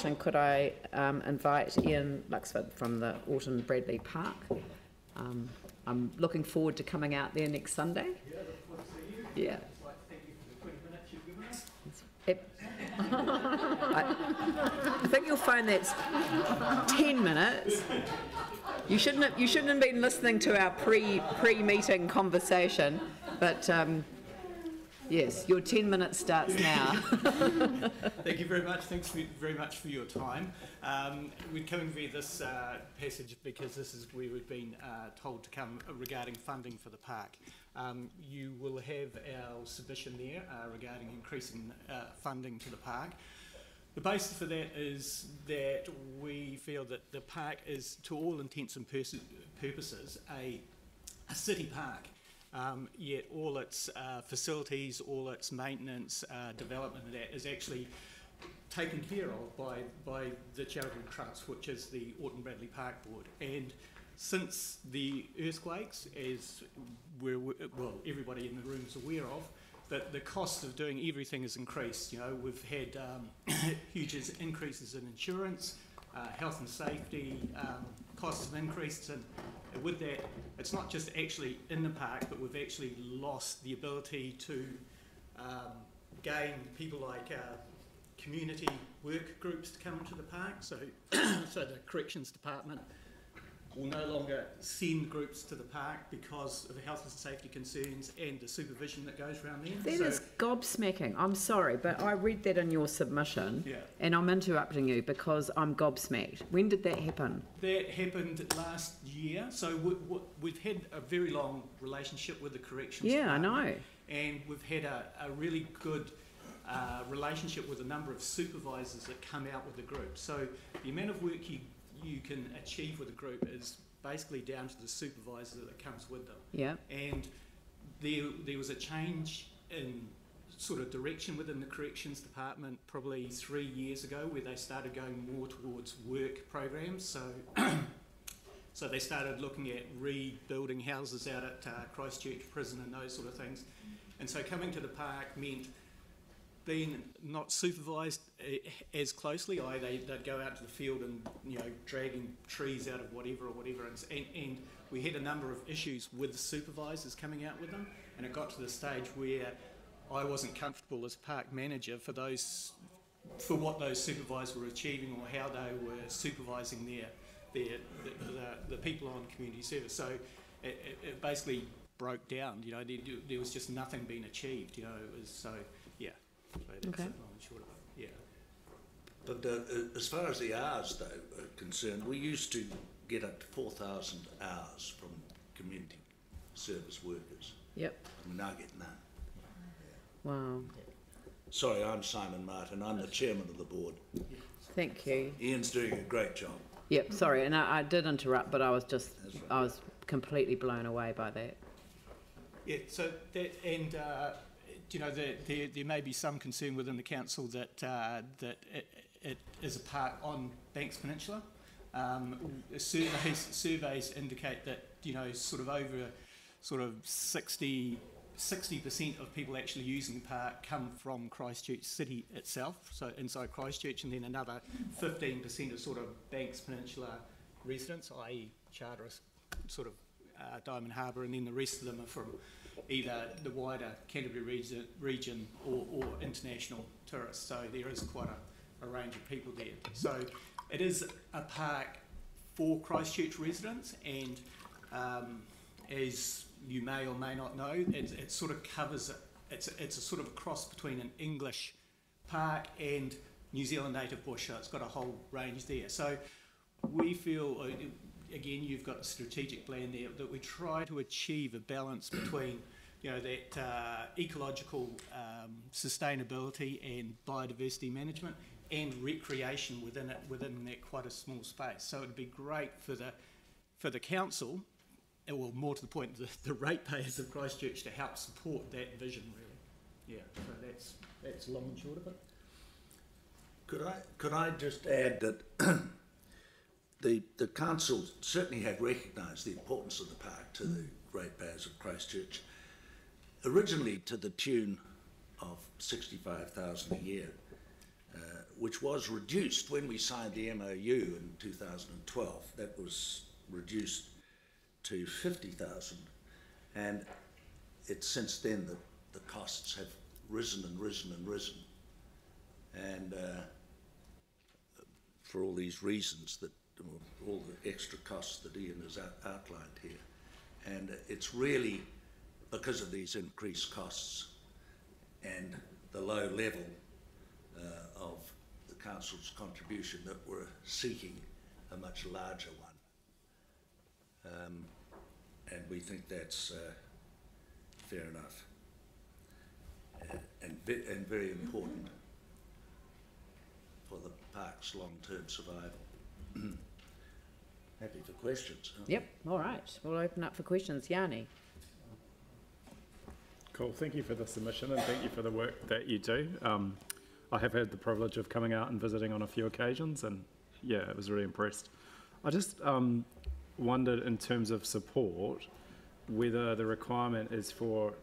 much, and could I invite Ian Luxford from the Orton Bradley Park. I'm looking forward to coming out there next Sunday. Yeah, look forward to seeing you. Yeah. I'd like to thank you for the 20 minutes you've given us. I think you'll find that's 10 minutes. You shouldn't have been listening to our pre-meeting conversation, but yes, your 10 minutes starts now. Thank you very much. Thanks very much for your time. We're coming via this passage because this is where we've been told to come regarding funding for the park. You will have our submission there regarding increasing funding to the park. The basis for that is that we feel that the park is, to all intents and purposes, a city park. Yet all its facilities, all its maintenance, development of that is actually taken care of by the charitable trust, which is the Orton Bradley Park Board. And since the earthquakes, as everybody in the room is aware of, that the cost of doing everything has increased. You know, we've had huge increases in insurance, health and safety, costs have increased, and with that, it's not just actually in the park, but we've actually lost the ability to gain people like community work groups to come into the park. So, so the corrections department will no longer send groups to the park because of the health and safety concerns and the supervision that goes around there. That is gobsmacking. I'm sorry, but I read that in your submission, and I'm interrupting you because I'm gobsmacked. When did that happen? That happened last year. So we've had a very long relationship with the corrections department. I know. And we've had a really good relationship with a number of supervisors that come out with the group. So the amount of work you can achieve with a group is basically down to the supervisor that comes with them. Yeah. And there was a change in sort of direction within the corrections department probably 3 years ago, where they started going more towards work programs. So so they started looking at rebuilding houses out at Christchurch Prison and those sort of things. And so coming to the park meant being not supervised as closely. They'd go out to the field and, you know, dragging trees out of whatever, and we had a number of issues with the supervisors coming out with them, and it got to the stage where I wasn't comfortable as park manager for what those supervisors were achieving or how they were supervising the people on community service. So it basically broke down. You know, there was just nothing being achieved. You know, it was so yeah. So that's okay. Short of it. Yeah. But as far as the hours, though, are concerned, we used to get up to 4,000 hours from community service workers. Yep. And we now get none. Wow. Sorry, I'm Simon Martin. I'm the chairman of the board. Thank you. Ian's doing a great job. Yep, sorry, and I did interrupt, but I was completely blown away by that. Yeah, so that, and you know, there may be some concern within the council that it is a park on Banks Peninsula. Surveys indicate that, you know, sort of over 60% of people actually using the park come from Christchurch City itself, so inside Christchurch, and then another 15% are sort of Banks Peninsula residents, i.e. Charteris, sort of Diamond Harbour, and then the rest of them are from either the wider Canterbury region or international tourists. So there is quite a range of people there. So it is a park for Christchurch residents, and as you may or may not know, it sort of covers, it's a sort of a cross between an English park and New Zealand native bush, so it's got a whole range there. So we feel, again, you've got a strategic plan there, that we try to achieve a balance between, you know, that ecological sustainability and biodiversity management and recreation within that quite a small space. So it'd be great for the council, well, more to the point, the ratepayers of Christchurch, to help support that vision, really. Yeah, so that's long and short of it. Could I just add that the council certainly have recognised the importance of the park to the ratepayers of Christchurch, originally to the tune of $65,000 a year. which was reduced when we signed the MOU in 2012. That was reduced to 50,000, and it's since then that the costs have risen and risen and risen, and for all these reasons, that all the extra costs that Ian has outlined here. And it's really because of these increased costs and the low level of the council's contribution that we're seeking a much larger one. And we think that's fair enough and very important for the park's long-term survival. Happy for questions. Yep, all right. We'll open up for questions. Yanni. Cool, thank you for the submission and thank you for the work that you do. I have had the privilege of coming out and visiting on a few occasions, and yeah, I was really impressed. I just wondered, in terms of support, whether the requirement is for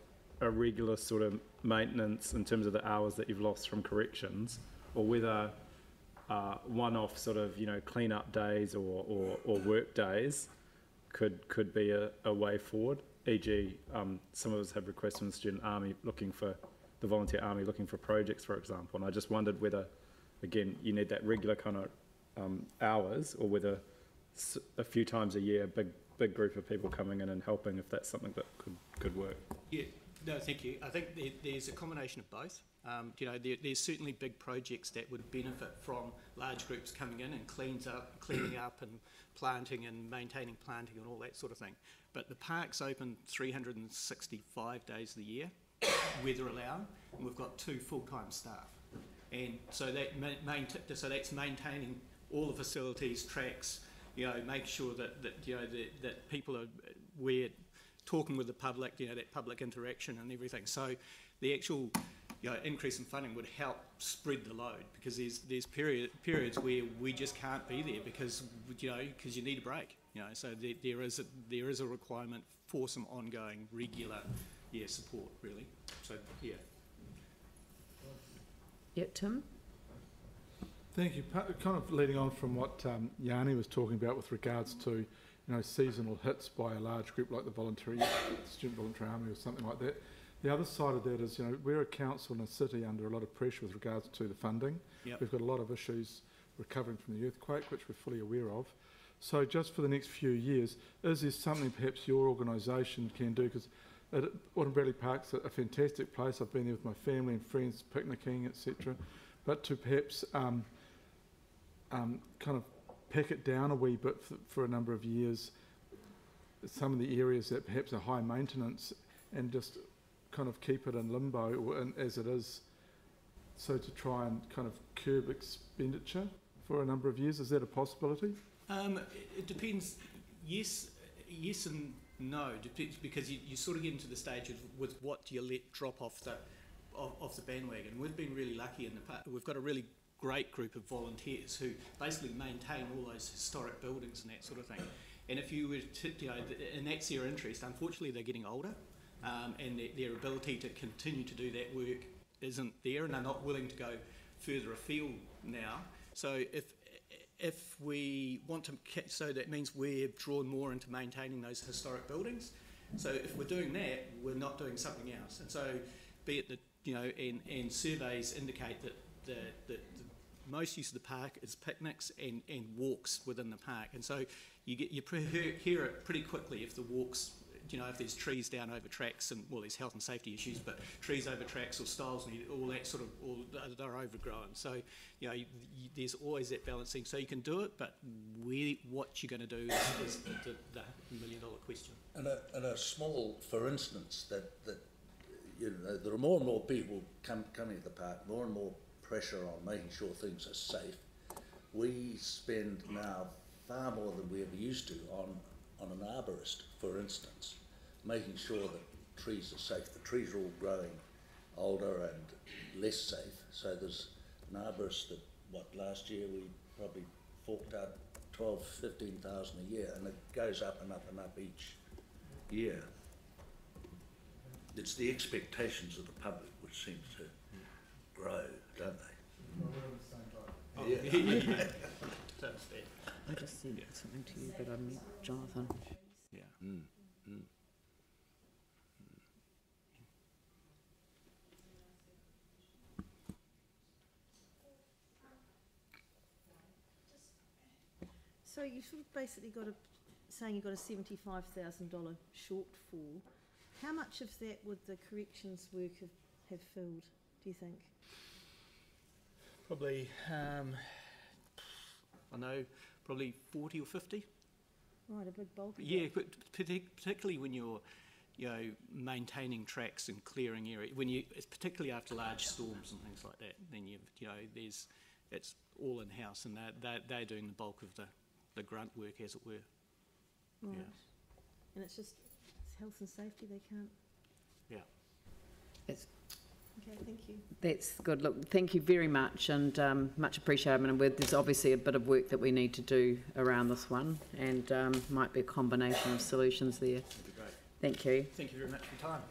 a regular sort of maintenance in terms of the hours that you've lost from corrections, or whether one-off sort of, you know, clean-up days or work days could be a way forward. E.g., some of us have requests from the student army looking for, the volunteer army looking for projects, for example, and I just wondered whether, again, you need that regular kind of hours, or whether a few times a year, big group of people coming in and helping, if that's something that could work. Yeah, no, thank you. I think there's a combination of both. You know, there's certainly big projects that would benefit from large groups coming in and cleaning up and planting and maintaining planting and all that sort of thing. But the park's open 365 days of the year, weather allowed, and we've got 2 full-time staff. And so that's maintaining all the facilities, tracks, you know, make sure that you know that people are talking with the public, you know, that public interaction and everything. So the actual, you know, increase in funding would help spread the load, because there's periods where we just can't be there because, you know, because you need a break, you know. So there is a requirement for some ongoing regular support, really. So yeah. Yeah, Tim. Thank you. Kind of leading on from what Yanni was talking about with regards to, you know, seasonal hits by a large group like the student voluntary army or something like that. The other side of that is, you know, we're a council and a city under a lot of pressure with regards to the funding. Yep. We've got a lot of issues recovering from the earthquake, which we're fully aware of. So just for the next few years, is there something perhaps your organisation can do? Because Orton Bradley Park's a fantastic place. I've been there with my family and friends, picnicking, etc. But to perhaps kind of pack it down a wee bit for a number of years, some of the areas that perhaps are high maintenance, and just kind of keep it in limbo as it is, so to try and kind of curb expenditure for a number of years. Is that a possibility? It depends. Yes and no. Depends, because you sort of get into the stage of with what do you let drop off the bandwagon. We've been really lucky in the park. We've got a really great group of volunteers who basically maintain all those historic buildings and that sort of thing. And if you were to, you know, and that's their interest, unfortunately they're getting older, and their ability to continue to do that work isn't there, and they're not willing to go further afield now. So if we want to, so that means we're drawn more into maintaining those historic buildings. So if we're doing that, we're not doing something else. And so, be it that, you know, and surveys indicate that the most use of the park is picnics and walks within the park. And so you hear it pretty quickly if the walks, you know, if there's trees down over tracks, and well, there's health and safety issues, but trees over tracks or stiles and all that sort of, all they're overgrown. So, you know, there's always that balancing. So you can do it, but what you're going to do is the $1 million question. And a small, for instance, that you know, there are more and more people coming to the park, more and more pressure on making sure things are safe. We spend now far more than we ever used to on an arborist, for instance, making sure that trees are safe. The trees are all growing older and less safe. So there's an arborist that, last year we probably forked out 12,000 to 15,000 a year, and it goes up and up and up each year. It's the expectations of the public which seem to grow, don't they? Well, we're on the same type. Oh, Yeah. yeah. So it's there. I just said something to you, but I meant Jonathan. Yeah. So you've sort of basically saying you've got a $75,000 shortfall. How much of that would the corrections work have filled, do you think? Probably, I know, probably 40 or 50. Right, a big bulk of Yeah, that. but particularly when you're, maintaining tracks and clearing area, it's particularly after large storms and things like that, then it's all in house, and they're doing the bulk of the grunt work, as it were. Right. Yeah. And it's health and safety, they can't. Yeah. That's, Okay, thank you. that's good. Look, thank you very much, and much appreciated. And there's obviously a bit of work that we need to do around this one, and might be a combination of solutions there. That'd be great. Thank you. Thank you very much for your time.